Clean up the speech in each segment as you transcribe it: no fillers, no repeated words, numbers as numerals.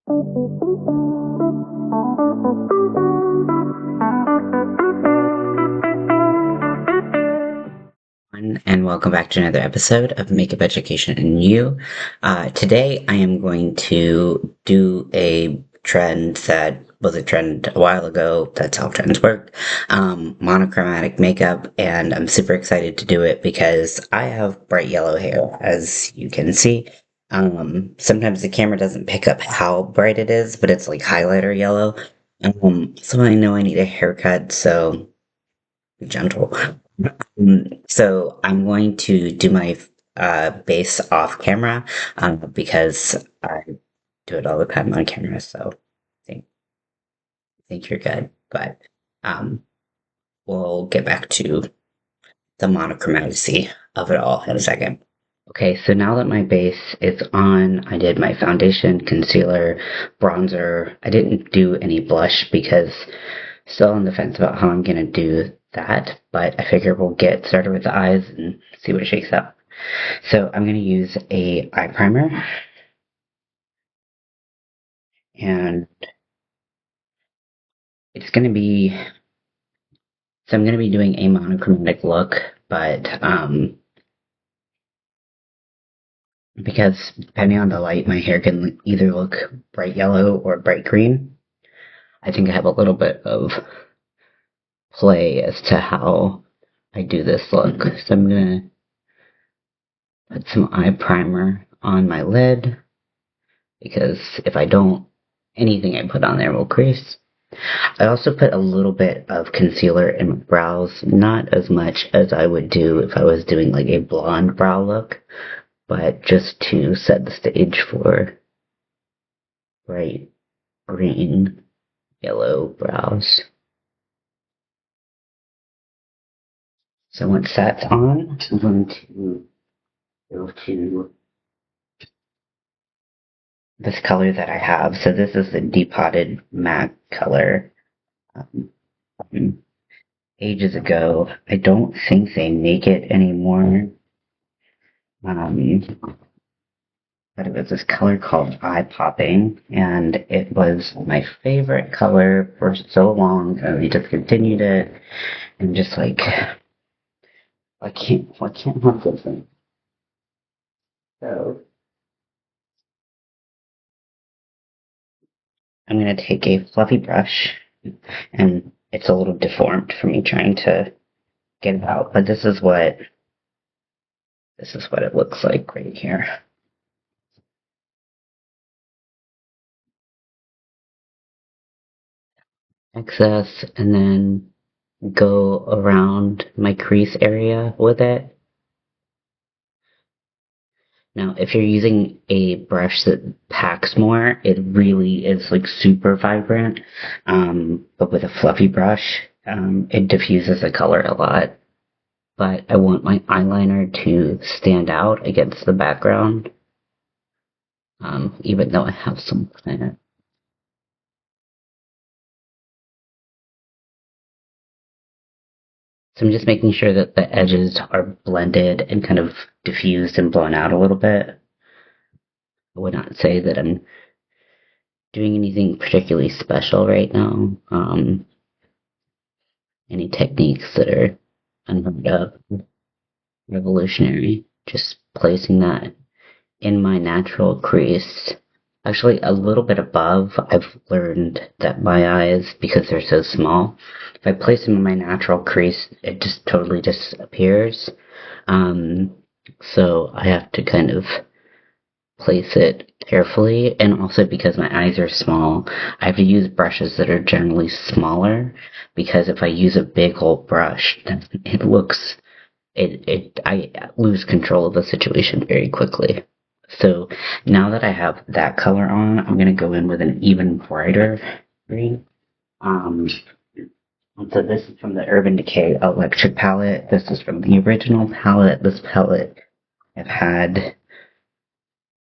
And welcome back to another episode of Makeup Education and You. Today I am going to do a trend that was a trend a while ago. That's how trends work. Monochromatic makeup, and I'm super excited to do it because I have bright yellow hair, as you can see. Sometimes the camera doesn't pick up how bright it is, but it's like highlighter yellow. So I know I need a haircut, so be gentle. So I'm going to do my base off camera because I do it all the time on camera. So I think you're good, but um, we'll get back to the monochromacy of it all in a second. Okay, so now that my base is on, I did my foundation, concealer, bronzer. I didn't do any blush because still on the fence about how I'm gonna do that, but I figure we'll get started with the eyes and see what shakes out. So I'm gonna use a eye primer, and it's gonna be so I'm gonna be doing a monochromatic look, but because depending on the light, my hair can either look bright yellow or bright green. I think I have a little bit of play as to how I do this look. So I'm gonna put some eye primer on my lid because if I don't, anything I put on there will crease. I also put a little bit of concealer in my brows, not as much as I would do if I was doing like a blonde brow look, but just to set the stage for bright green, yellow brows. So once that's on, I'm going to go to this color that I have. So this is the Depotted Matte color. Um, Ages ago. I don't think they make it anymore. But it was this color called Eye Popping, and it was my favorite color for so long, and we discontinued it, and just like, why can't have this thing? So, I'm gonna take a fluffy brush, and it's a little deformed for me trying to get it out, but this is what it looks like right here. Excess, and then go around my crease area with it. Now, if you're using a brush that packs more, it really is like super vibrant. But with a fluffy brush, it diffuses the color a lot. But I want my eyeliner to stand out against the background, even though I have some in it. So I'm just making sure that the edges are blended and kind of diffused and blown out a little bit. I would not say that I'm doing anything particularly special right now. Any techniques that are unheard of, revolutionary. Just placing that in my natural crease. Actually, a little bit above, I've learned that my eyes, because they're so small, if I place them in my natural crease, it just totally disappears. So I have to kind of place it carefully, and also because my eyes are small, I have to use brushes that are generally smaller, because if I use a big old brush, then I lose control of the situation very quickly. So now that I have that color on, I'm gonna go in with an even brighter green. Um, so this is from the Urban Decay Electric palette. This is from the original palette. This palette I've had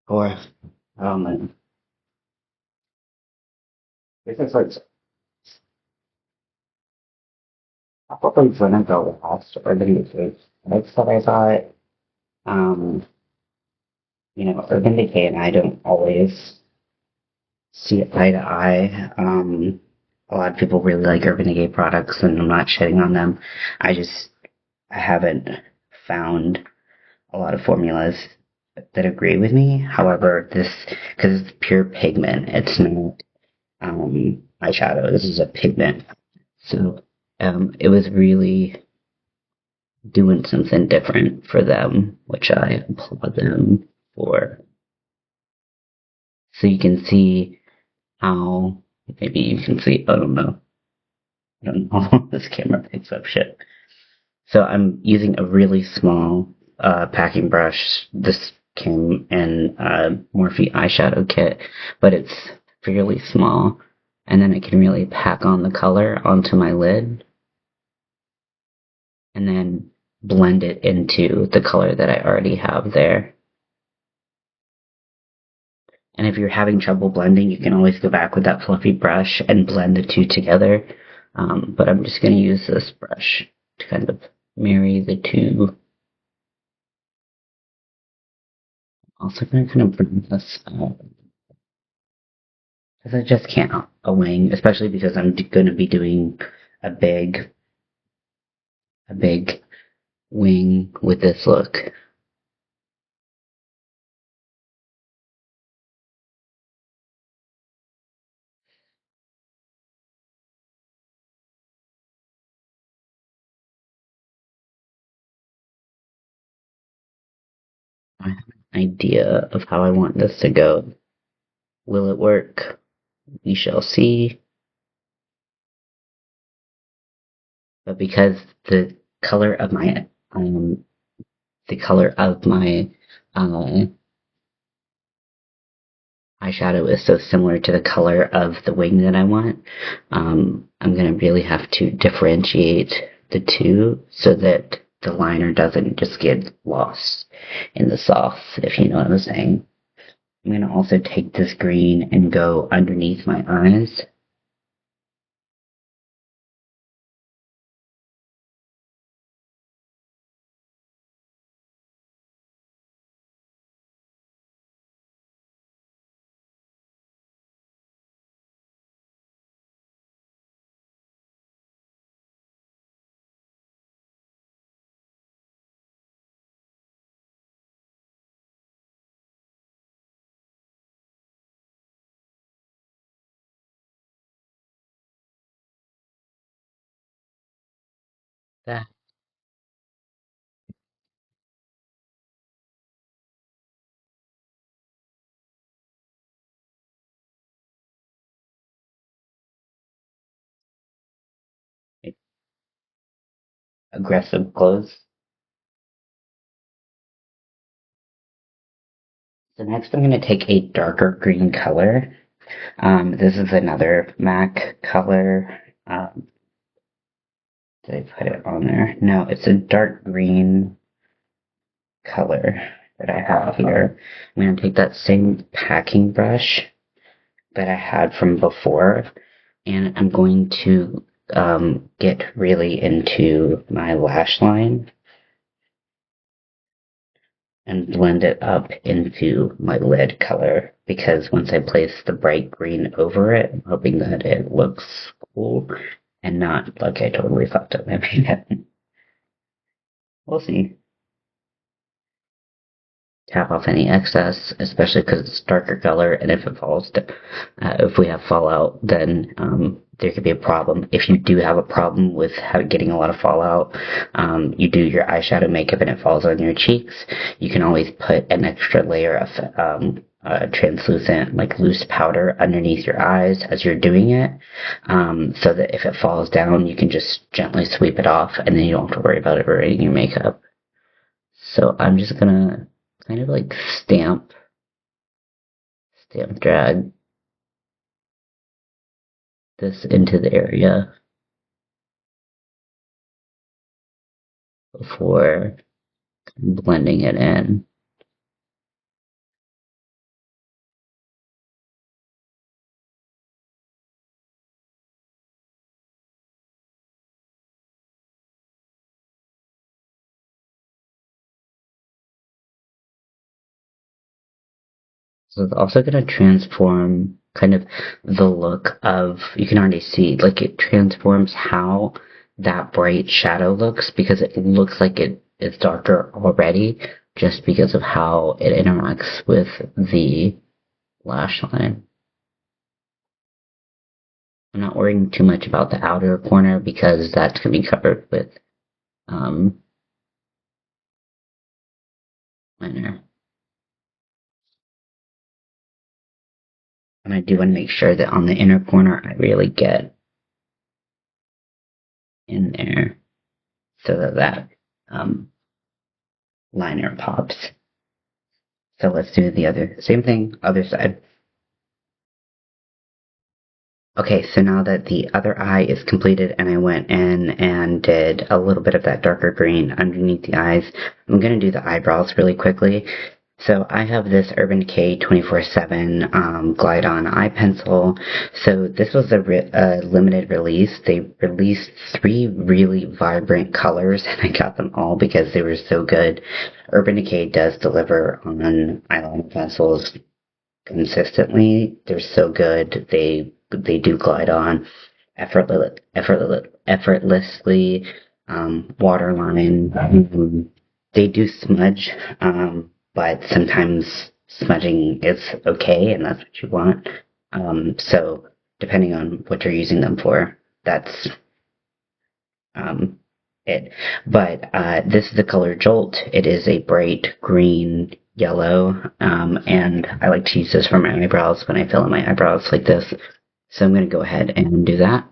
for this is like probably one of the last Urban Decay products that I bought. Um, Urban Decay and I don't always see eye to eye. A lot of people really like Urban Decay products, and I'm not shitting on them. I just I haven't found a lot of formulas that agree with me. However, this because it's pure pigment, it's not eyeshadow. This is a pigment, so it was really doing something different for them, which I applaud them for. So you can see how maybe you can see. I don't know. I don't know how this camera picks up shit. So I'm using a really small packing brush. This came in a Morphe eyeshadow kit, but it's fairly small. And then I can really pack on the color onto my lid and then blend it into the color that I already have there. And if you're having trouble blending, you can always go back with that fluffy brush and blend the two together. But I'm just going to use this brush to kind of marry the two. Also going to kind of bring this up because I just can't a wing, especially because I'm going to be doing a big wing with this look. I have an idea of how I want this to go. Will it work? We shall see. But because the color of my the color of my uh, eyeshadow is so similar to the color of the wing that I want, I'm going to really have to differentiate the two so that the liner doesn't just get lost in the sauce, if you know what I'm saying. I'm going to also take this green and go underneath my eyes. That aggressive close. So next I'm going to take a darker green color. This is another MAC color. Did I put it on there? No, it's a dark green color that I have here. I'm going to take that same packing brush that I had from before, and I'm going to get really into my lash line and blend it up into my lid color, because once I place the bright green over it, I'm hoping that it looks cool and not like I totally fucked up my makeup. We'll see. Tap off any excess, especially because it's darker color, and if it if we have fallout, then there could be a problem. If you do have a problem with getting a lot of fallout, you do your eyeshadow makeup and it falls on your cheeks, you can always put an extra layer of translucent, like loose powder underneath your eyes as you're doing it, so that if it falls down, you can just gently sweep it off, and then you don't have to worry about it ruining your makeup. So I'm just gonna kind of like stamp drag this into the area before blending it in. So it's also gonna transform kind of the look of, you can already see, like it transforms how that bright shadow looks because it looks like it's darker already just because of how it interacts with the lash line. I'm not worrying too much about the outer corner because that's going to be covered with um, liner. And I do want to make sure that on the inner corner I really get in there so that um, liner pops. So let's do the other, same thing, other side. Okay, so now that the other eye is completed and I went in and did a little bit of that darker green underneath the eyes, I'm going to do the eyebrows really quickly. So I have this Urban Decay 24/7 Glide On eye pencil. So this was a limited release. They released 3 really vibrant colors and I got them all because they were so good. Urban Decay does deliver on eyeliner pencils consistently. They're so good. They do glide on effortlessly. Waterline. They do smudge, but sometimes smudging is okay, and that's what you want. So depending on what you're using them for, that's um, it. But this is the color Jolt. It is a bright green yellow, and I like to use this for my eyebrows when I fill in my eyebrows like this. So I'm going to go ahead and do that.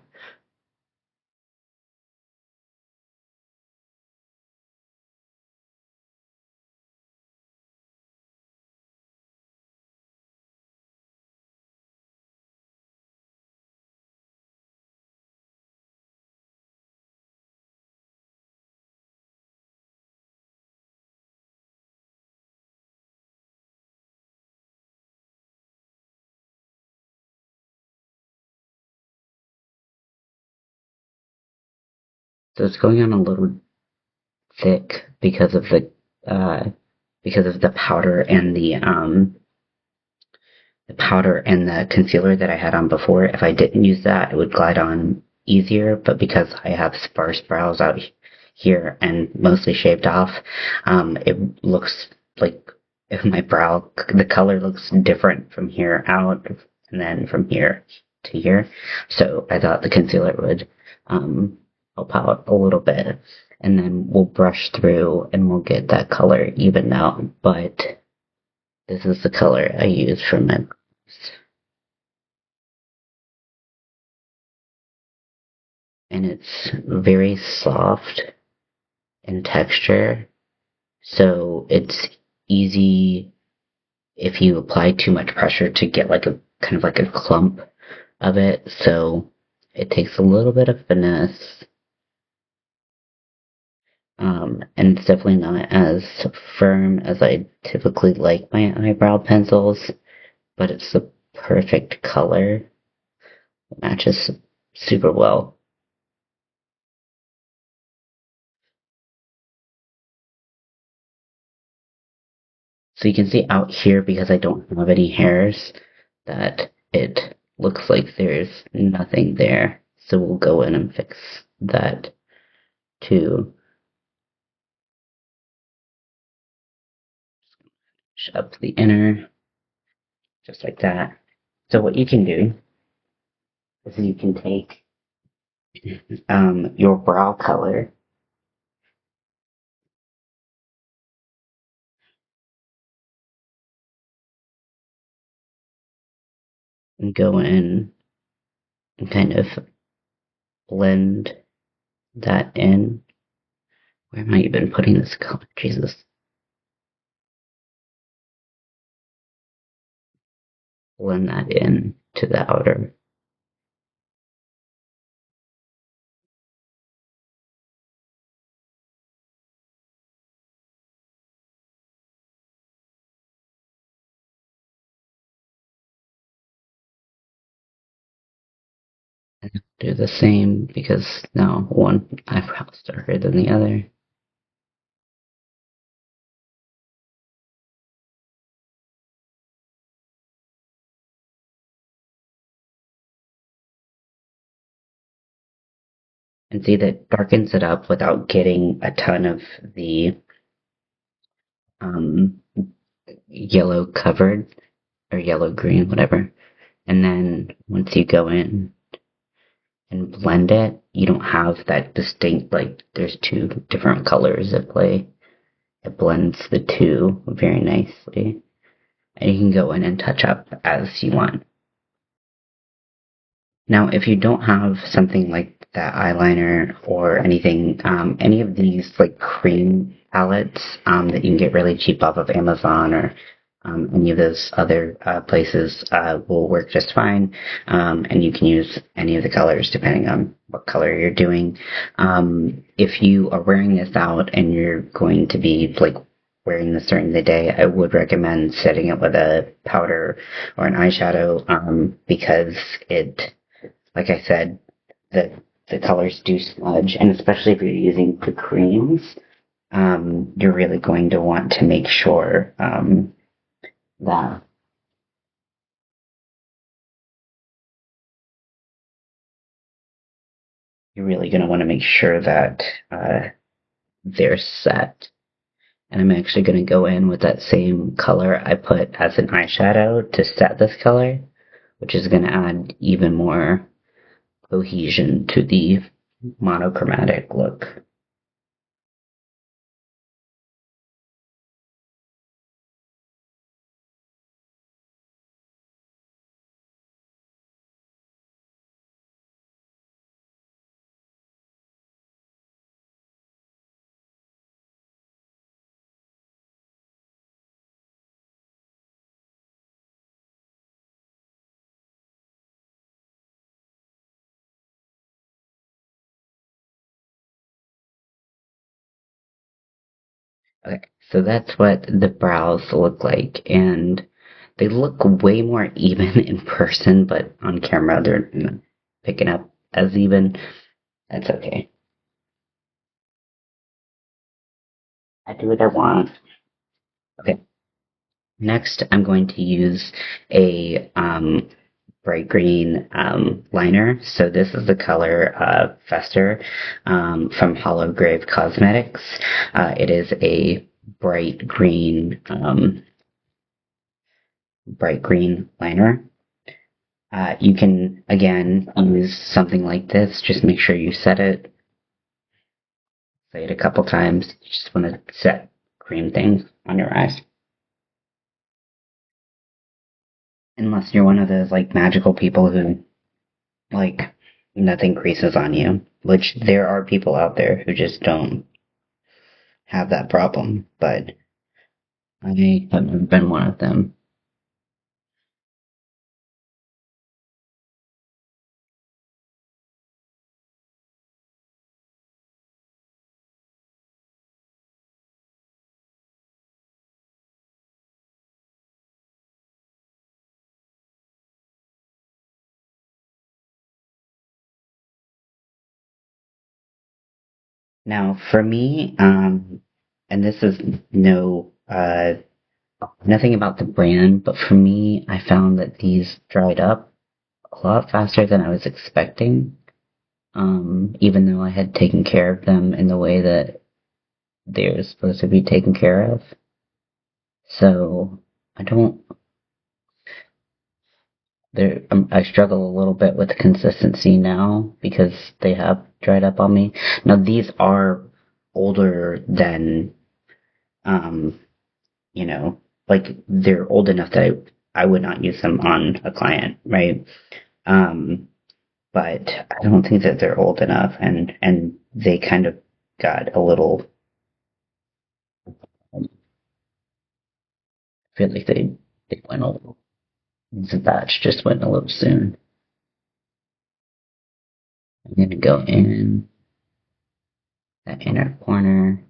So it's going on a little thick uh, because of the powder and the concealer that I had on before. If I didn't use that, it would glide on easier, but because I have sparse brows out here and mostly shaved off, it looks like if my brow, the color looks different from here out and then from here to here. So I thought the concealer would help out a little bit. And then we'll brush through and we'll get that color evened out. But this is the color I use for my brows. And it's very soft in texture, so it's easy if you apply too much pressure to get like a kind of like a clump of it. So it takes a little bit of finesse, and it's definitely not as firm as I typically like my eyebrow pencils, but it's the perfect color. It matches super well. So you can see out here, because I don't have any hairs, that it looks like there's nothing there. So we'll go in and fix that too. Up to the inner, just like that. So what you can do is you can take your brow color and go in and kind of blend that in. Where am I even putting this color? Jesus. Blend that in to the outer. Do the same because now one eyebrow is darker than the other. and see that darkens it up without getting a ton of the um, yellow covered or yellow green, whatever. And then once you go in and blend it, you don't have that distinct, like, there's two different colors at play. It blends the two very nicely. And you can go in and touch up as you want. Now, if you don't have something like that eyeliner or anything, any of these like cream palettes that you can get really cheap off of Amazon or any of those other places will work just fine. And you can use any of the colors depending on what color you're doing. If you are wearing this out and you're going to be like wearing this during the day, I would recommend setting it with a powder or an eyeshadow because it, like I said, the the colors do smudge, and especially if you're using the creams, you're really going to want to make sure that you're really going to want to make sure that they're set. And I'm actually going to go in with that same color I put as an eyeshadow to set this color, which is going to add even more cohesion to the monochromatic look. Okay, so that's what the brows look like, and they look way more even in person, but on camera they're not picking up as even. That's okay. I do what I want. Okay, next I'm going to use a bright green liner. So this is the color Fester from Hollow Grave Cosmetics. It is a bright green, bright green liner. You can, again, use something like this. Just make sure you set it. Say it a couple times. You just want to set cream things on your eyes. Unless you're one of those, like, magical people who, like, nothing creases on you. Which there are people out there who just don't have that problem. But I have never been one of them. Now, for me, and this is nothing about the brand, but for me, I found that these dried up a lot faster than I was expecting. Even though I had taken care of them in the way that they're supposed to be taken care of. So I don't. I struggle a little bit with consistency now because they have dried up on me. Now these are older than, um, you know, like they're old enough that I would not use them on a client, right? Um, but I don't think that they're old enough, and they kind of got a little. I feel like they went a little. The batch just went a little soon. I'm gonna go in that inner corner.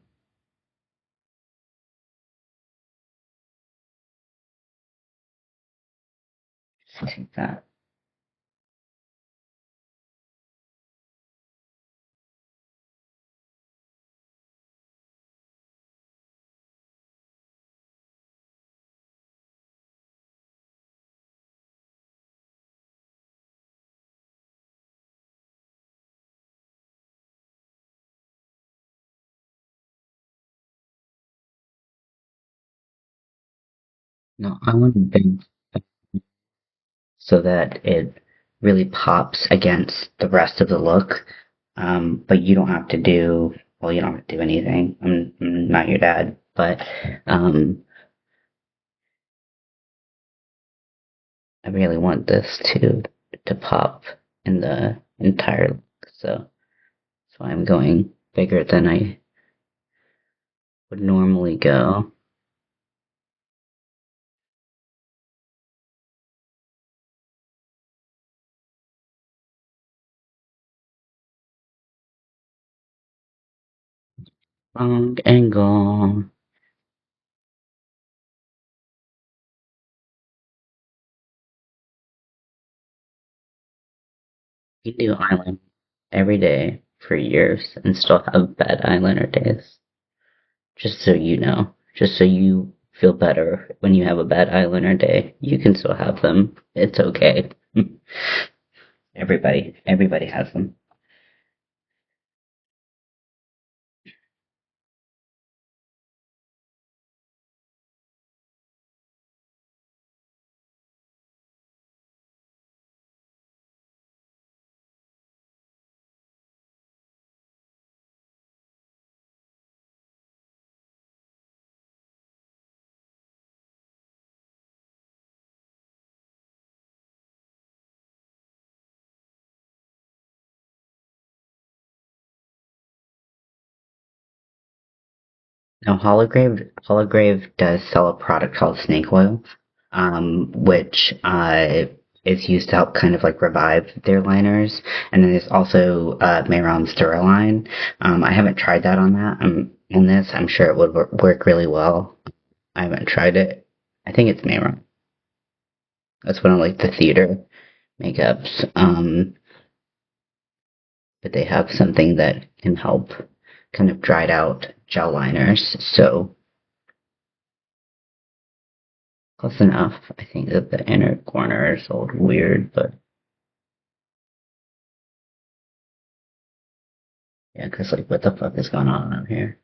Just take that. No, I want a big so that it really pops against the rest of the look. But you don't have to do, well, you don't have to do anything. I'm not your dad, but um, I really want this to pop in the entire look. So that's why I'm going bigger than I would normally go. Wrong angle. You do eyeliner every day for years and still have bad eyeliner days. Just so you know. Just so you feel better when you have a bad eyeliner day. You can still have them. It's okay. Everybody has them. Now, Holograve does sell a product called snake oil, which is used to help kind of like revive their liners. And then there's also Mehron's Duraline. I haven't tried that on that. On this, I'm sure it would work really well. I haven't tried it. I think it's Mehron. That's one of like the theater makeups. But they have something that can help kind of dried out gel liners. So close enough. I think that the inner corner is a little weird, but yeah, because like what the fuck is going on up here?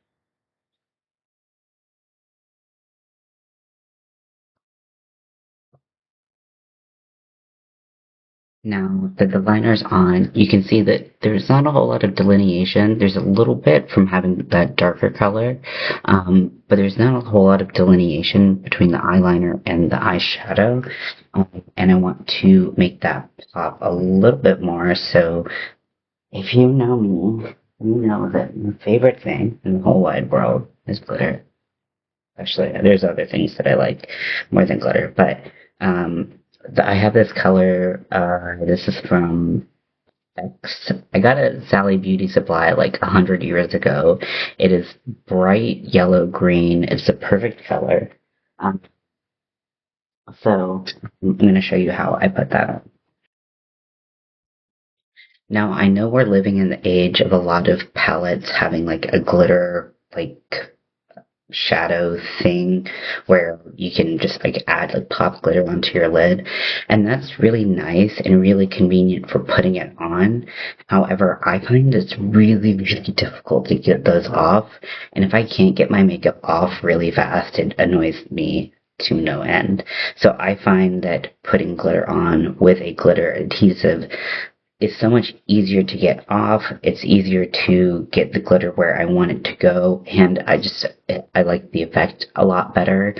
Now that the liner's on, you can see that there's not a whole lot of delineation. There's a little bit from having that darker color, but there's not a whole lot of delineation between the eyeliner and the eyeshadow. And I want to make that pop a little bit more. So if you know me, you know that my favorite thing in the whole wide world is glitter. Actually, there's other things that I like more than glitter, but um, I have this color. This is from X. I got it at Sally Beauty Supply like 100 years ago. It is bright yellow green. It's the perfect color. Um, so I'm going to show you how I put that on. Now I know we're living in the age of a lot of palettes having like a glitter like shadow thing where you can just like add like pop glitter onto your lid, and that's really nice and really convenient for putting it on. However, I find it's really difficult to get those off, and if I can't get my makeup off really fast, it annoys me to no end. So I find that putting glitter on with a glitter adhesive is so much easier to get off. It's easier to get the glitter where I want it to go, and I like the effect a lot better.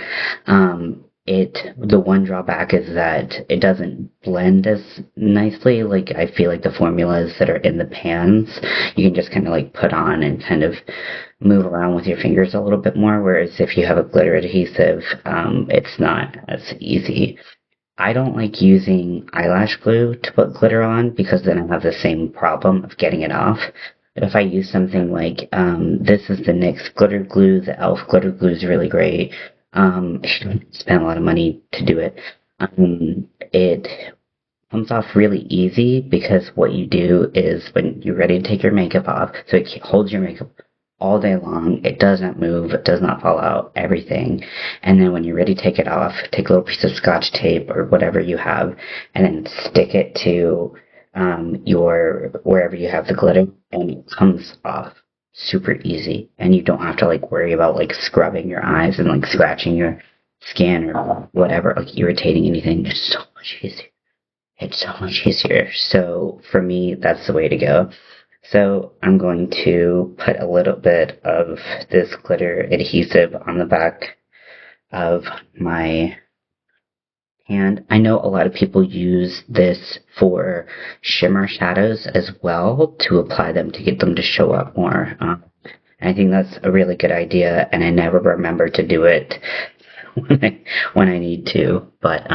The one drawback is that it doesn't blend as nicely. Like I feel like the formulas that are in the pans, you can just kind of like put on and kind of move around with your fingers a little bit more. Whereas if you have a glitter adhesive, it's not as easy. I don't like using eyelash glue to put glitter on because then I have the same problem of getting it off. But if I use something like this is the NYX glitter glue, the e.l.f. glitter glue is really great. If you don't spend a lot of money to do it, it comes off really easy because what you do is when you're ready to take your makeup off, so it holds your makeup all day long. It does not move. It does not fall out. Everything. And then when you're ready to take it off, take a little piece of scotch tape or whatever you have, and then stick it to your wherever you have the glitter, and it comes off super easy. And you don't have to like worry about like scrubbing your eyes and like scratching your scan or whatever, like irritating anything, just so much easier. It's so much easier. So for me, that's the way to go. So I'm going to put a little bit of this glitter adhesive on the back of my hand. I know a lot of people use this for shimmer shadows as well to apply them to get them to show up more. And I think that's a really good idea, and I never remember to do it when I need to. But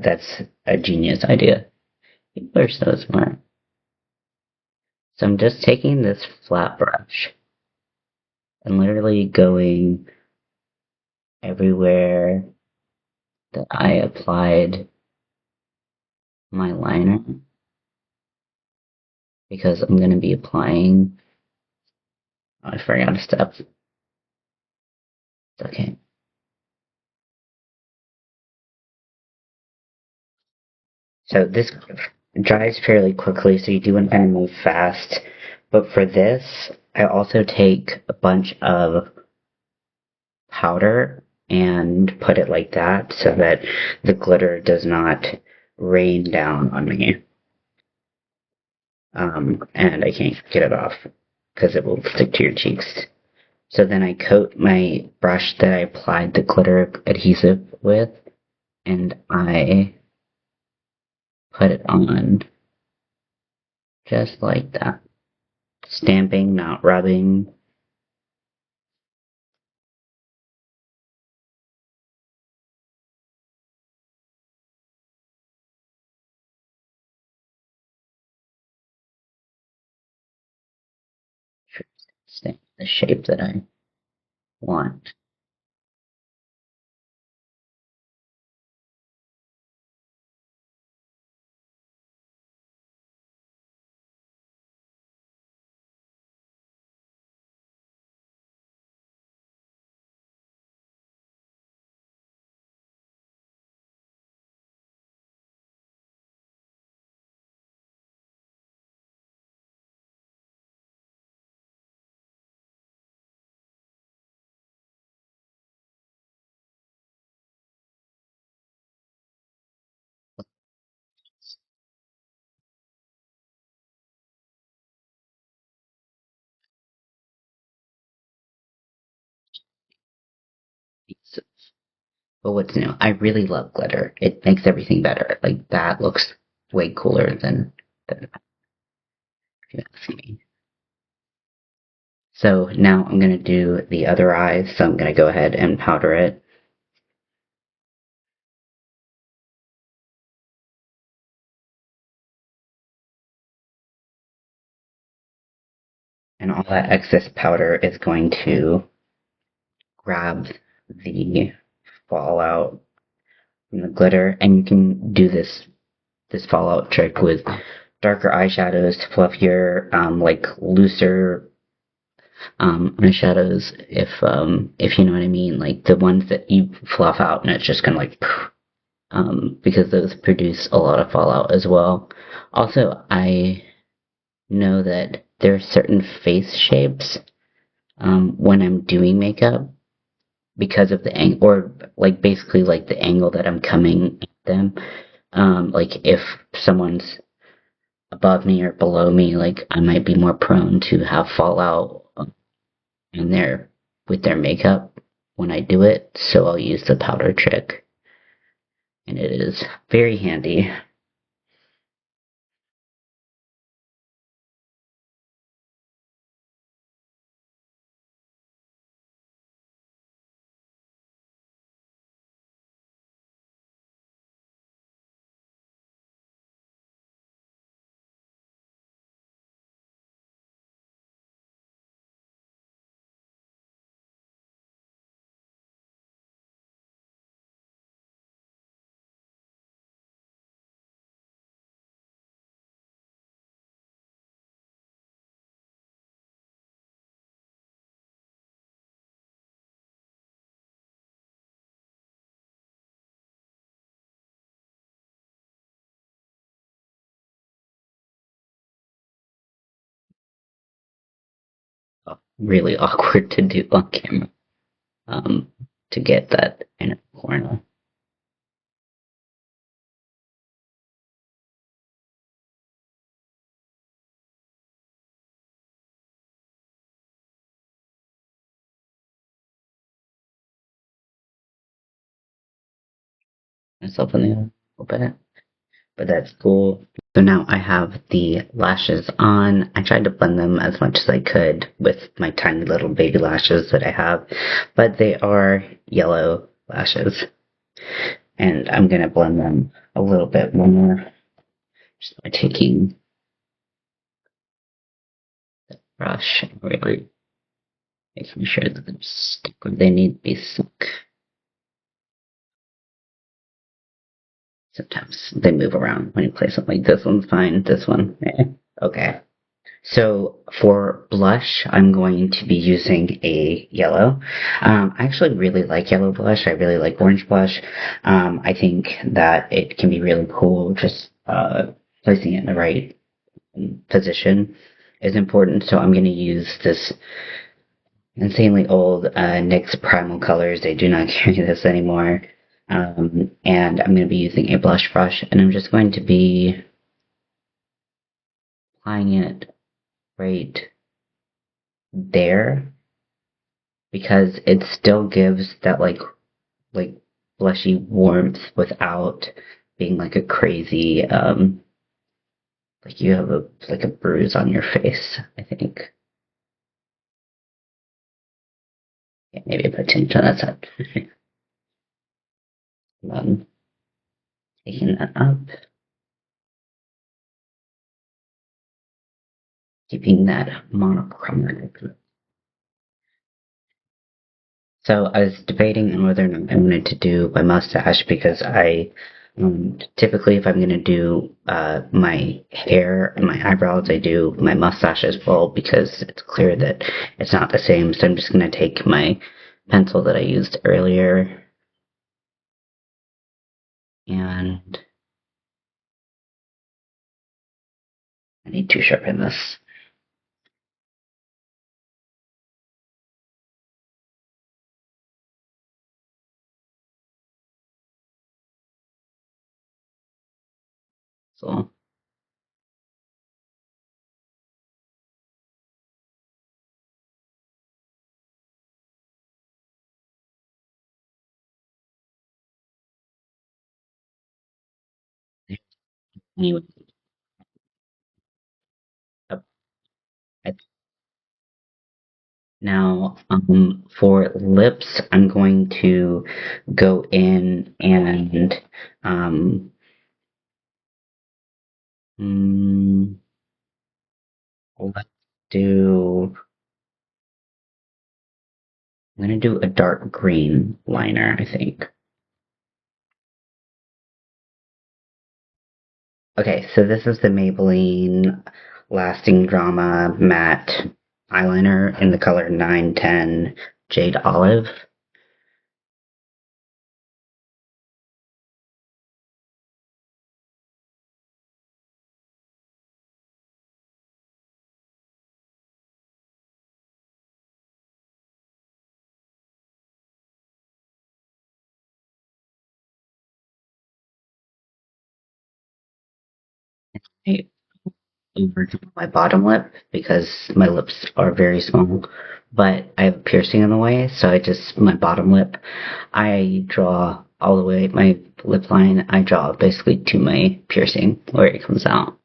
that's a genius idea. People are so smart. So I'm just taking this flat brush and literally going everywhere that I applied my liner because I'm going to be applying. Oh, I forgot a step. It's okay. So this dries fairly quickly, so you do want to kind of move fast. But for this, I also take a bunch of powder and put it like that so that the glitter does not rain down on me. And I can't get it off because it will stick to your cheeks. So then I coat my brush that I applied the glitter adhesive with, and I put it on just like that. Stamping, not rubbing. Stamp the shape that I want. But what's new? I really love glitter. It makes everything better. Like that looks way cooler than if you ask me. So now I'm gonna do the other eye. So I'm gonna go ahead and powder it. And all that excess powder is going to grab the fallout from the glitter. And you can do this fallout trick with darker eyeshadows to fluff your like looser eyeshadows if you know what I mean, like the ones that you fluff out and it's just gonna like because those produce a lot of fallout as well. Also, I know that there are certain face shapes when I'm doing makeup because of the angle, or like basically like the angle that I'm coming at them. Like if someone's above me or below me, like I might be more prone to have fallout in their with their makeup when I do it. So I'll use the powder trick, and it is very handy. Really awkward to do on camera. um, to get that inner corner. Myself in the a little bit, but that's cool. So now I have the lashes on. I tried to blend them as much as I could with my tiny little baby lashes that I have, but they are yellow lashes, and I'm gonna blend them a little bit more just by taking the brush and really making sure that they're stuck where they need to be stuck. Sometimes they move around when you place them. Like this one's fine, this one, okay. So for blush, I'm going to be using a yellow. I actually really like yellow blush. I really like orange blush. I think that it can be really cool. Just placing it in the right position is important. So I'm going to use this insanely old NYX Primal Colors. They do not carry this anymore. And I'm going to be using a blush brush, and I'm just going to be applying it right there because it still gives that like blushy warmth without being like a crazy like you have a like a bruise on your face, I think. Yeah, maybe put too much on that side. um, Taking that up, keeping that monochromatic. So I was debating on whether or not I wanted to do my mustache because I typically if I'm going to do my hair and my eyebrows, I do my mustache as well because it's clear that it's not the same. So I'm just going to take my pencil that I used earlier and I need to sharpen this. So anyway, up- now for lips, I'm going to go in and um, mm, let's do. I'm gonna do a dark green liner, I think. Okay, so this is the Maybelline Lasting Drama Matte Eyeliner in the color 910 Jade Olive. I overdraw my bottom lip because my lips are very small, but I have a piercing in the way, so my bottom lip, I draw all the way, my lip line, I draw basically to my piercing where it comes out.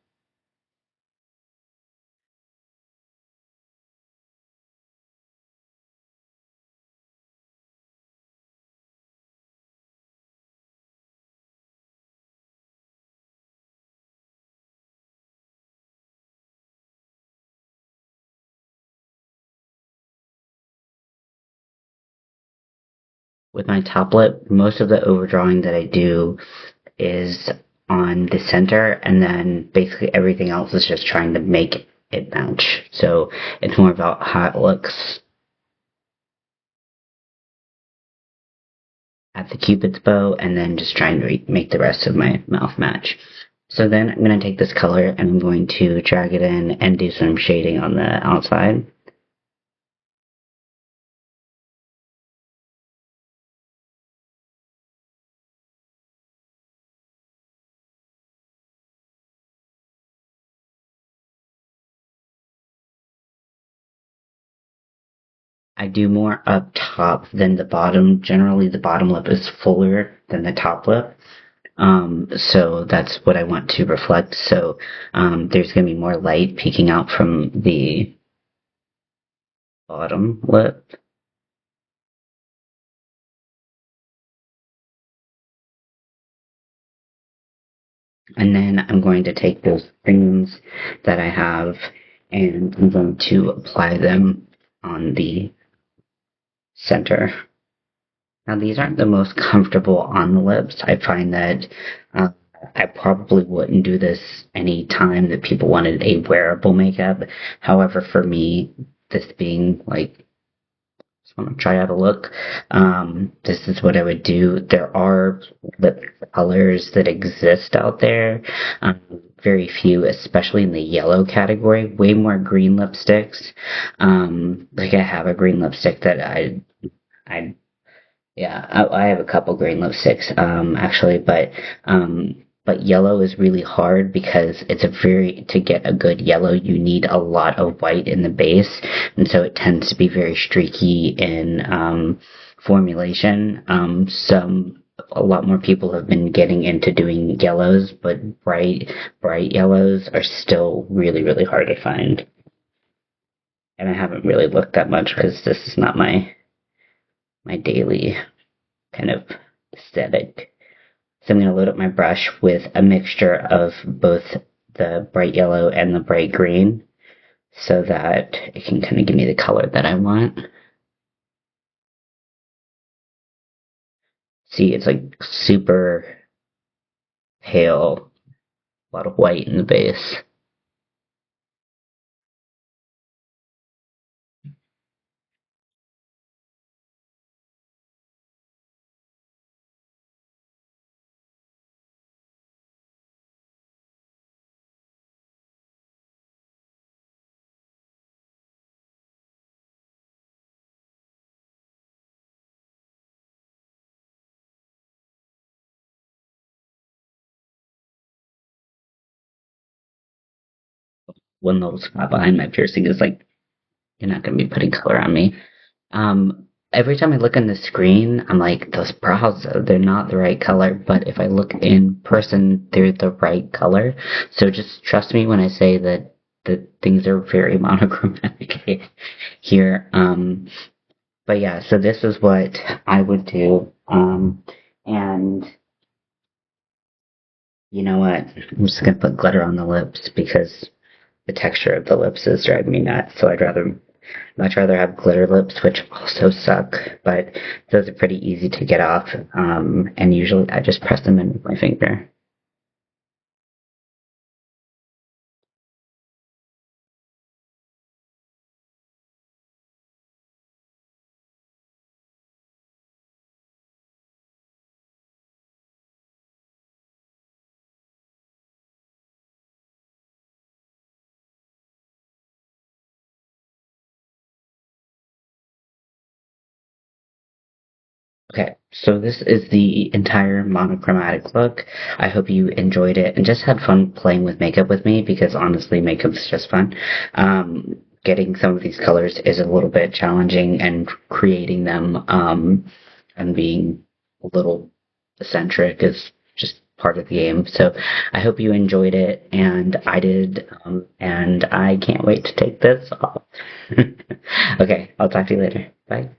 With my top lip, most of the overdrawing that I do is on the center, and then basically everything else is just trying to make it match. So it's more about how it looks at the cupid's bow, and then just trying to make the rest of my mouth match. So then I'm going to take this color and I'm going to drag it in and do some shading on the outside. I do more up top than the bottom. Generally, the bottom lip is fuller than the top lip. So that's what I want to reflect. So there's going to be more light peeking out from the bottom lip. And then I'm going to take those creams that I have and I'm going to apply them on the center. Now, these aren't the most comfortable on the lips. I find that uh, I probably wouldn't do this any time that people wanted a wearable makeup. However, for me, this being like just want to try out a look. This is what I would do. There are lip colors that exist out there. Very few, especially in the yellow category. Way more green lipsticks. Like I have a green lipstick that I yeah, I have a couple green lipsticks, actually, but yellow is really hard because to get a good yellow, you need a lot of white in the base, and so it tends to be very streaky in, formulation. A lot more people have been getting into doing yellows, but bright yellows are still really, really hard to find. And I haven't really looked that much because this is not my daily kind of aesthetic. So I'm going to load up my brush with a mixture of both the bright yellow and the bright green so that it can kind of give me the color that I want. See, it's like super pale, a lot of white in the base. One little spot behind my piercing is like, you're not going to be putting color on me. Every time I look on the screen, I'm like, those brows, they're not the right color. But if I look in person, they're the right color. So just trust me when I say that things are very monochromatic here. But yeah, so this is what I would do. And you know what? I'm just gonna put glitter on the lips because the texture of the lips is driving me nuts. So I'd much rather have glitter lips, which also suck, but those are pretty easy to get off. And usually I just press them in with my finger. Okay, so this is the entire monochromatic look. I hope you enjoyed it and just had fun playing with makeup with me because honestly, makeup's just fun. Getting some of these colors is a little bit challenging and creating them and being a little eccentric is just part of the game. So I hope you enjoyed it and I did, and I can't wait to take this off. Okay, I'll talk to you later. Bye.